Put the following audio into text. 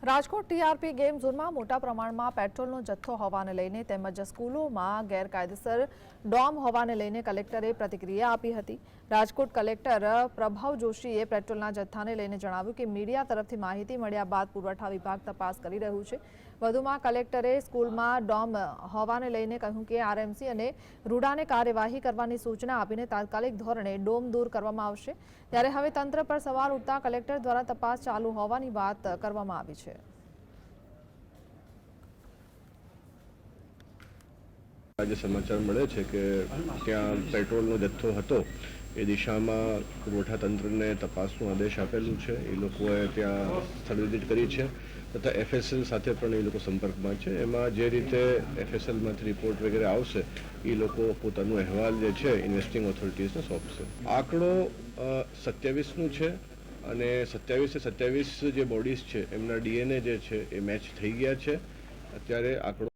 Rajkot TRP game ઝોનમાં મોટા પ્રમાણમાં પેટ્રોલનો જથ્થો હોવાને લઈને તેમજ સ્કૂલોમાં ગેરકાયદેસર ડોમ હોવાને લઈને કલેક્ટરે પ્રતિક્રિયા આપી હતી। રાજકોટ કલેક્ટર પ્રભાવ જોશીએ પેટ્રોલના જથ્થાને લઈને જણાવ્યું કે મીડિયા તરફથી માહિતી મળ્યા બાદ પુરવઠા વિભાગ તપાસ કરી રહ્યું છે। વધુમાં કલેક્ટરે સ્કૂલમાં ડોમ હોવાને લઈને કહ્યું કે આરએમસી અને રૂડાને કાર્યવાહી કરવાની સૂચના આપીને તાત્કાલિક ધોરણે ડોમ દૂર કરવામાં આવશે। ત્યારે હવે તંત્ર પર સવાલ ઉઠતા કલેક્ટર દ્વારા તપાસ ચાલુ હોવાની વાત કરવામાં આવી છે। आज समाचार મળે છે કે ત્યાં પેટ્રોલનો જથ્થો હતો એ દિશામાં પુરવઠા તંત્રને તપાસનો આદેશ આપેલું છે। એ લોકોએ ત્યાં સ્થળ વિઝિટ કરી છે તથા એફએસએલ સાથે પણ એ લોકો સંપર્કમાં છે। એમાં જે રીતે એફએસએલમાંથી રિપોર્ટ વગેરે આવશે એ લોકો પોતાનો અહેવાલ જે છે ઇન્વેસ્ટિંગ ઓથોરિટીઝને સોંપશે। આંકડો 27નું છે અને 27 જે બોડીઝ છે એમના ડીએનએ જે છે એ મેચ થઈ ગયા છે। અત્યારે આંકડો